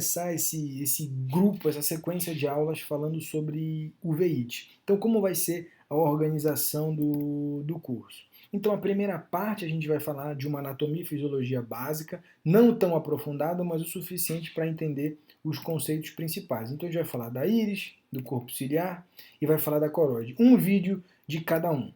Começar esse grupo, essa sequência de aulas falando sobre uveíte. Então, como vai ser a organização do curso? Então, a primeira parte a gente vai falar de uma anatomia e fisiologia básica, não tão aprofundada, mas o suficiente para entender os conceitos principais. Então, a gente vai falar da íris, do corpo ciliar e vai falar da coroide. Um vídeo de cada um.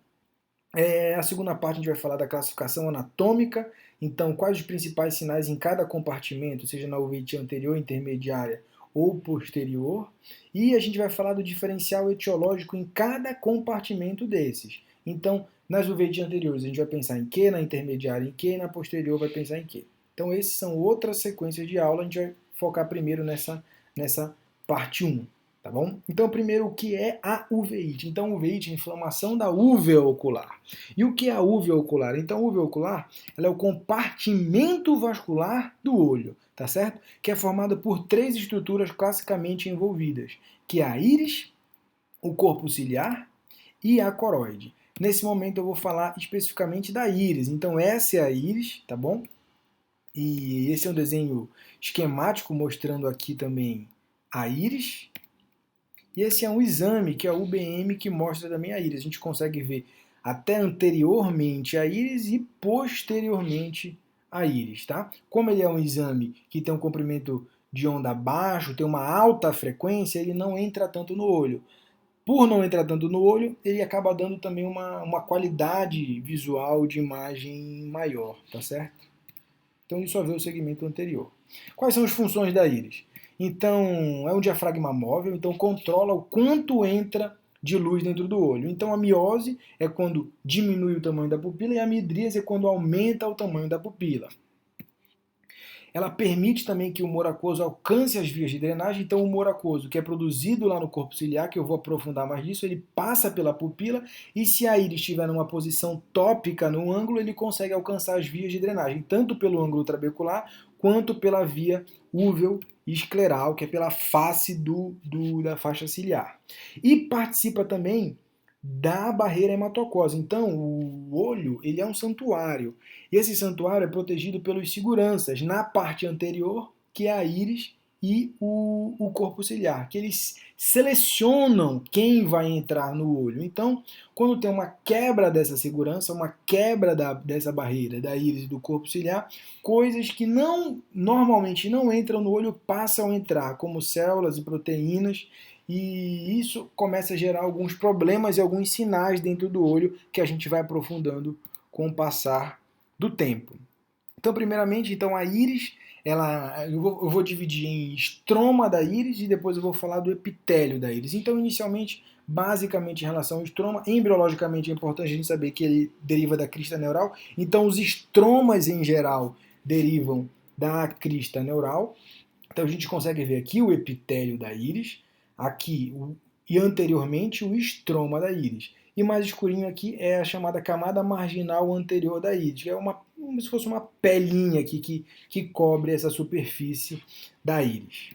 A segunda parte a gente vai falar da classificação anatômica, então quais os principais sinais em cada compartimento, seja na uveíte anterior, intermediária ou posterior, e a gente vai falar do diferencial etiológico em cada compartimento desses. Então, nas uveites anteriores a gente vai pensar em que, na intermediária em que, e na posterior vai pensar em que. Então, essas são outras sequências de aula, a gente vai focar primeiro nessa parte 1. Tá bom? Então, primeiro, o que é a uveíte? Então, uveíte é a inflamação da úvea ocular. E o que é a úvea ocular? Então, a úvea ocular ela é o compartimento vascular do olho, tá certo? Que é formado por três estruturas classicamente envolvidas, que é a íris, o corpo ciliar e a coroide. Nesse momento eu vou falar especificamente da íris. Então, essa é a íris, tá bom? E esse é um desenho esquemático mostrando aqui também a íris. E esse é um exame, que é o UBM, que mostra também a íris. A gente consegue ver até anteriormente a íris e posteriormente a íris, tá? Como ele é um exame que tem um comprimento de onda baixo, tem uma alta frequência, ele não entra tanto no olho. Por não entrar tanto no olho, ele acaba dando também uma qualidade visual de imagem maior, tá certo? Então ele só vê o segmento anterior. Quais são as funções da íris? Então, é um diafragma móvel, então controla o quanto entra de luz dentro do olho. Então, a miose é quando diminui o tamanho da pupila e a midríase é quando aumenta o tamanho da pupila. Ela permite também que o humor aquoso alcance as vias de drenagem, então o humor aquoso, que é produzido lá no corpo ciliar, que eu vou aprofundar mais disso, ele passa pela pupila e se a íris estiver numa posição tópica no ângulo, ele consegue alcançar as vias de drenagem, tanto pelo ângulo trabecular quanto pela via úvel escleral, que é pela face da faixa ciliar. E participa também da barreira hematocose. Então, o olho ele é um santuário. E esse santuário é protegido pelos seguranças na parte anterior, que é a íris e o corpo ciliar, que eles selecionam quem vai entrar no olho. Então, quando tem uma quebra dessa segurança, uma quebra dessa barreira da íris e do corpo ciliar, coisas que normalmente não entram no olho passam a entrar, como células e proteínas, e isso começa a gerar alguns problemas e alguns sinais dentro do olho que a gente vai aprofundando com o passar do tempo. Então, primeiramente, então a íris, eu vou dividir em estroma da íris e depois eu vou falar do epitélio da íris. Então, inicialmente, basicamente em relação ao estroma, embriologicamente é importante a gente saber que ele deriva da crista neural. Então, os estromas em geral derivam da crista neural. Então, a gente consegue ver aqui o epitélio da íris, aqui e anteriormente o estroma da íris. E mais escurinho aqui é a chamada camada marginal anterior da íris, que é como se fosse uma pelinha aqui que cobre essa superfície da íris.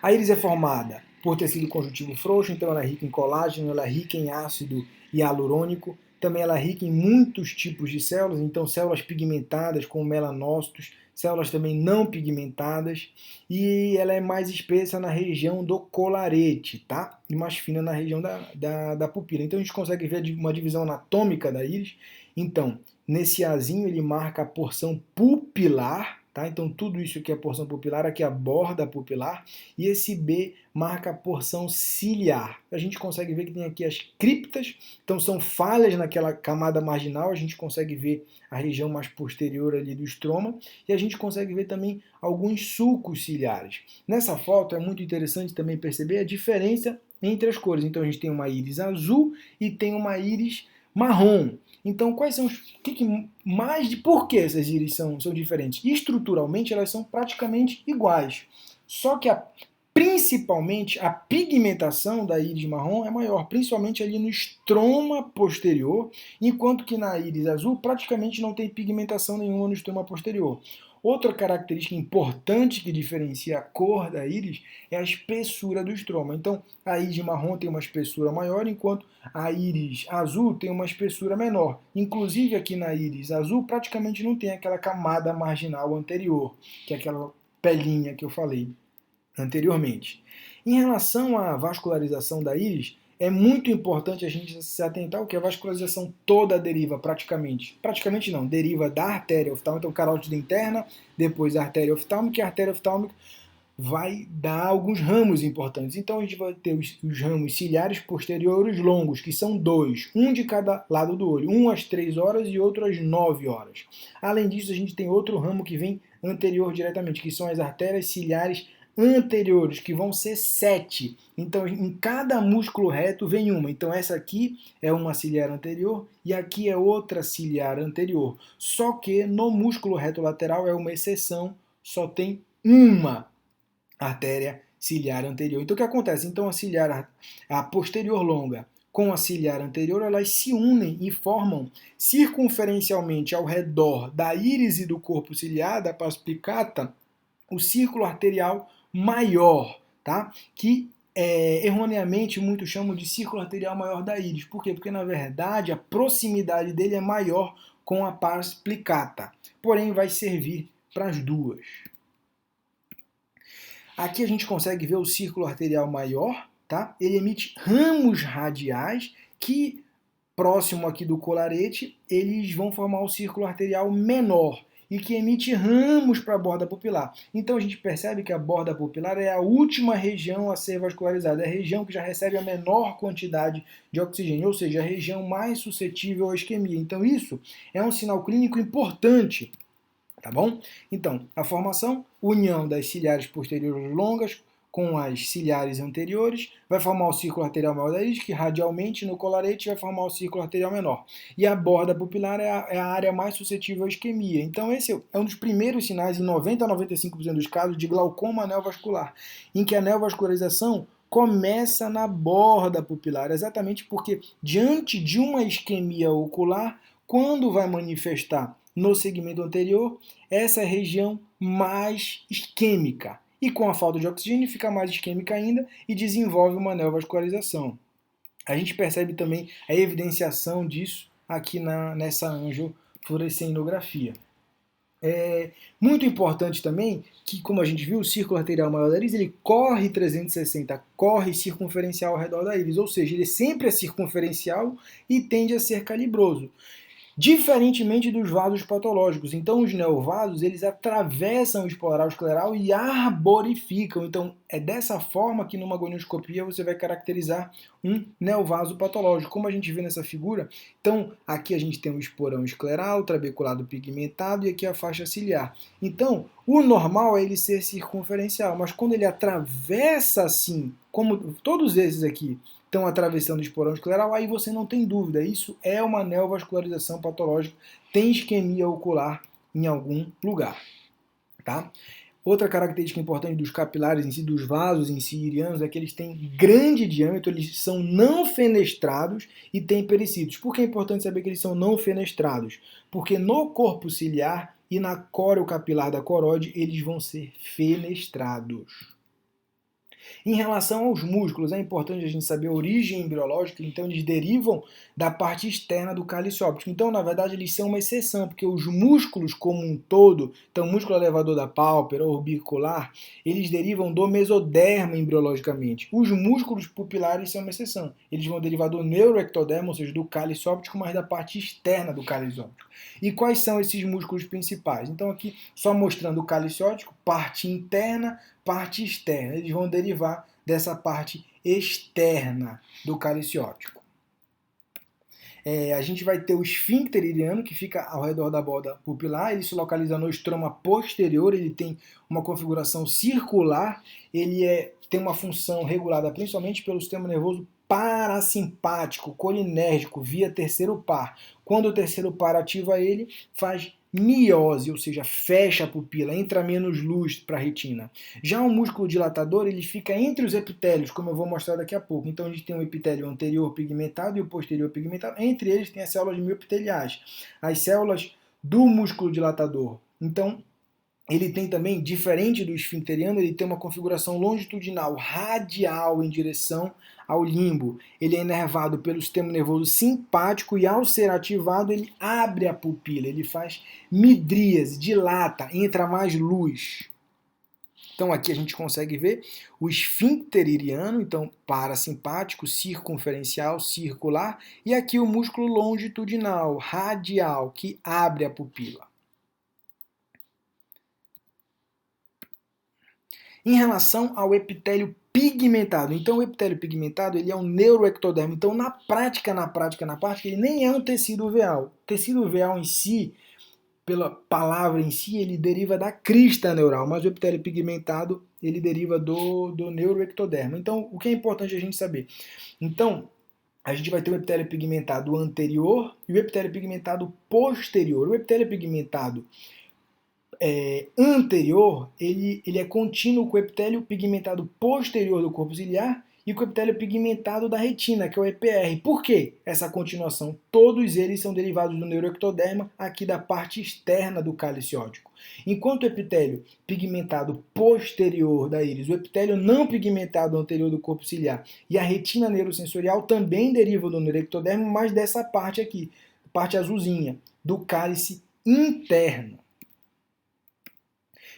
A íris é formada por tecido conjuntivo frouxo, então ela é rica em colágeno, ela é rica em ácido hialurônico, também ela é rica em muitos tipos de células, então células pigmentadas como melanócitos, células também não pigmentadas, e ela é mais espessa na região do colarete, tá? E mais fina na região da pupila. Então a gente consegue ver uma divisão anatômica da íris. Então, nesse Azinho ele marca a porção pupilar, tá? Então tudo isso aqui é a porção pupilar, aqui é a borda pupilar, e esse B marca a porção ciliar. A gente consegue ver que tem aqui as criptas, então são falhas naquela camada marginal, a gente consegue ver a região mais posterior ali do estroma, e a gente consegue ver também alguns sulcos ciliares. Nessa foto é muito interessante também perceber a diferença entre as cores. Então a gente tem uma íris azul e tem uma íris marrom. Então, quais são os. Por que essas íris são diferentes? Estruturalmente, elas são praticamente iguais. Só que principalmente a pigmentação da íris marrom é maior, principalmente ali no estroma posterior, enquanto que na íris azul praticamente não tem pigmentação nenhuma no estroma posterior. Outra característica importante que diferencia a cor da íris é a espessura do estroma. Então, a íris marrom tem uma espessura maior, enquanto a íris azul tem uma espessura menor. Inclusive, aqui na íris azul, praticamente não tem aquela camada marginal anterior, que é aquela pelinha que eu falei anteriormente. Em relação à vascularização da íris, é muito importante a gente se atentar ao que a vascularização toda deriva praticamente não, deriva da artéria oftálmica, então carótida interna, depois a artéria oftálmica, e a artéria oftálmica vai dar alguns ramos importantes. Então a gente vai ter os ramos ciliares posteriores longos, que são 2, um de cada lado do olho, um às 3 horas e outro às 9 horas. Além disso, a gente tem outro ramo que vem anterior diretamente, que são as artérias ciliares anteriores, que vão ser 7. Então, em cada músculo reto vem uma. Então, essa aqui é uma ciliar anterior e aqui é outra ciliar anterior. Só que no músculo reto lateral é uma exceção, só tem uma artéria ciliar anterior. Então, o que acontece? Então, a posterior longa com a ciliar anterior, elas se unem e formam circunferencialmente ao redor da íris e do corpo ciliar, da pars plicata, o círculo arterial maior, tá? Que erroneamente muitos chamam de círculo arterial maior da íris. Por quê? Porque na verdade a proximidade dele é maior com a pars plicata, porém vai servir para as duas. Aqui a gente consegue ver o círculo arterial maior, tá? Ele emite ramos radiais que, próximo aqui do colarete, eles vão formar o círculo arterial menor e que emite ramos para a borda pupilar. Então a gente percebe que a borda pupilar é a última região a ser vascularizada, é a região que já recebe a menor quantidade de oxigênio, ou seja, a região mais suscetível à isquemia. Então isso é um sinal clínico importante, tá bom? Então, a formação, união das ciliares posteriores longas com as ciliares anteriores, vai formar o círculo arterial maior da íris, que radialmente no colarete vai formar o círculo arterial menor. E a borda pupilar é a área mais suscetível à isquemia. Então esse é um dos primeiros sinais, em 90 a 95% dos casos, de glaucoma neovascular, em que a neovascularização começa na borda pupilar, exatamente porque diante de uma isquemia ocular, quando vai manifestar no segmento anterior, essa é a região mais isquêmica. E com a falta de oxigênio fica mais isquêmica ainda e desenvolve uma neovascularização. A gente percebe também a evidenciação disso aqui nessa angiofluorescenografia. É muito importante também que, como a gente viu, o círculo arterial maior da íris, ele corre 360, corre circunferencial ao redor da íris, ou seja, ele sempre é circunferencial e tende a ser calibroso. Diferentemente dos vasos patológicos. Então, os neovasos, eles atravessam o esporal escleral e arborificam. Então, é dessa forma que numa gonioscopia você vai caracterizar um neovaso patológico, como a gente vê nessa figura. Então, aqui a gente tem um esporão escleral, trabeculado pigmentado e aqui a faixa ciliar. Então, o normal é ele ser circunferencial, mas quando ele atravessa assim, como todos esses aqui, estão atravessando o esporão escleral, aí você não tem dúvida, isso é uma neovascularização patológica, tem isquemia ocular em algum lugar, tá? Outra característica importante dos capilares em si, dos vasos em si irianos, é que eles têm grande diâmetro, eles são não fenestrados e têm pericílios. Por que é importante saber que eles são não fenestrados? Porque no corpo ciliar e na córeo capilar da coroide, eles vão ser fenestrados. Em relação aos músculos, é importante a gente saber a origem embriológica, então eles derivam da parte externa do cálice óptico. Então, na verdade, eles são uma exceção, porque os músculos como um todo, então o músculo elevador da pálpebra, orbicular, eles derivam do mesoderma embriologicamente. Os músculos pupilares são uma exceção. Eles vão derivar do neuroectoderma, ou seja, do cálice óptico, mas da parte externa do cálice óptico. E quais são esses músculos principais? Então, aqui, só mostrando o cálice óptico, parte interna, parte externa. Eles vão derivar dessa parte externa do cálice óptico. A gente vai ter o esfíncter iliano, que fica ao redor da borda pupilar, ele se localiza no estroma posterior, ele tem uma configuração circular, ele tem uma função regulada principalmente pelo sistema nervoso parasimpático, colinérgico, via terceiro par. Quando o terceiro par ativa ele, faz miose, ou seja, fecha a pupila, entra menos luz para a retina. Já o músculo dilatador, ele fica entre os epitélios, como eu vou mostrar daqui a pouco. Então a gente tem o epitélio anterior pigmentado e o posterior pigmentado. Entre eles tem as células miopiteliais, as células do músculo dilatador. Então, ele tem também, diferente do esfincteriano, ele tem uma configuração longitudinal, radial em direção ao limbo. Ele é inervado pelo sistema nervoso simpático e, ao ser ativado, ele abre a pupila, ele faz midríase, dilata, entra mais luz. Então aqui a gente consegue ver o esfíncter iliano, então parasimpático, circunferencial, circular, e aqui o músculo longitudinal, radial, que abre a pupila. Em relação ao epitélio pigmentado, então o epitélio pigmentado ele é um neuroectodermo, então na prática, ele nem é um tecido uveal. O tecido uveal em si, pela palavra em si, ele deriva da crista neural, mas o epitélio pigmentado ele deriva do neuroectodermo. Então, o que é importante a gente saber? Então, a gente vai ter o epitélio pigmentado anterior e o epitélio pigmentado posterior. O epitélio pigmentado anterior, ele é contínuo com o epitélio pigmentado posterior do corpo ciliar e com o epitélio pigmentado da retina, que é o EPR. Por que essa continuação? Todos eles são derivados do neuroectoderma, aqui da parte externa do cálice óptico. Enquanto o epitélio pigmentado posterior da íris, o epitélio não pigmentado anterior do corpo ciliar e a retina neurosensorial também derivam do neuroectoderma, mas dessa parte aqui, parte azulzinha, do cálice interno.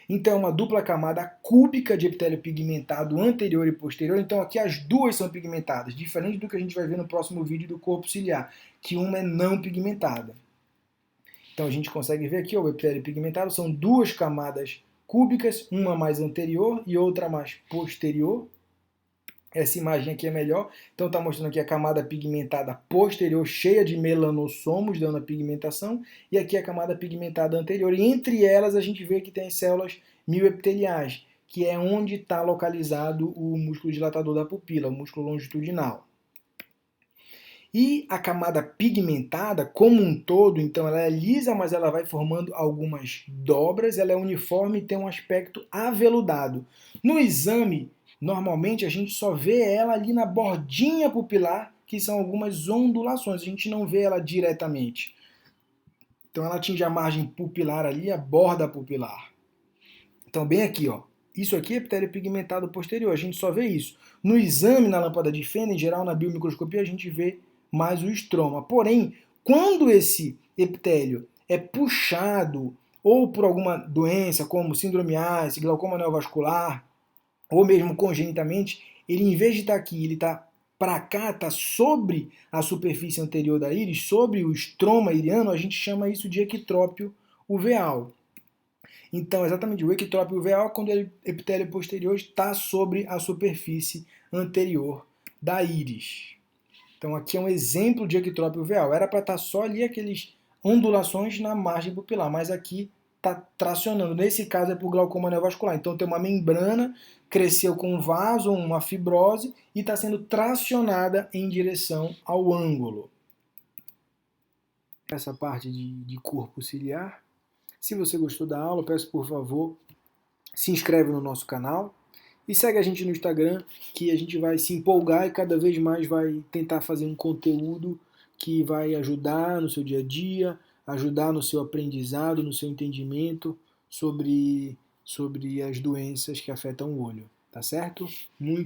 Então, é uma dupla camada cúbica de epitélio pigmentado anterior e posterior. Então, aqui as duas são pigmentadas, diferente do que a gente vai ver no próximo vídeo do corpo ciliar, que uma é não pigmentada. Então, a gente consegue ver aqui, ó, o epitélio pigmentado são duas camadas cúbicas, uma mais anterior e outra mais posterior. Essa imagem aqui é melhor. Então está mostrando aqui a camada pigmentada posterior cheia de melanossomos, dando a pigmentação, e aqui a camada pigmentada anterior. E entre elas a gente vê que tem as células mioepiteliais, que é onde está localizado o músculo dilatador da pupila, o músculo longitudinal. E a camada pigmentada, como um todo, então ela é lisa, mas ela vai formando algumas dobras, ela é uniforme e tem um aspecto aveludado. No exame, normalmente a gente só vê ela ali na bordinha pupilar, que são algumas ondulações, a gente não vê ela diretamente. Então ela atinge a margem pupilar ali, a borda pupilar. Então bem aqui, ó. Isso aqui é epitélio pigmentado posterior, a gente só vê isso. No exame, na lâmpada de Fenner, em geral na biomicroscopia, a gente vê mais o estroma. Porém, quando esse epitélio é puxado ou por alguma doença, como síndrome AS, glaucoma neovascular, ou mesmo congenitamente, ele em vez de estar aqui, ele está para cá, está sobre a superfície anterior da íris, sobre o estroma iriano, a gente chama isso de equitrópio uveal. Então, exatamente, o equitrópio uveal é quando o epitélio posterior está sobre a superfície anterior da íris. Então, aqui é um exemplo de equitrópio uveal. Era para estar só ali aqueles ondulações na margem pupilar, mas aqui está tracionando. Nesse caso é por glaucoma neovascular. Então, tem uma membrana, cresceu com um vaso, uma fibrose, e está sendo tracionada em direção ao ângulo. Essa parte de corpo ciliar. Se você gostou da aula, peço por favor, se inscreve no nosso canal e segue a gente no Instagram, que a gente vai se empolgar e cada vez mais vai tentar fazer um conteúdo que vai ajudar no seu dia a dia, ajudar no seu aprendizado, no seu entendimento sobre as doenças que afetam o olho, tá certo? Muito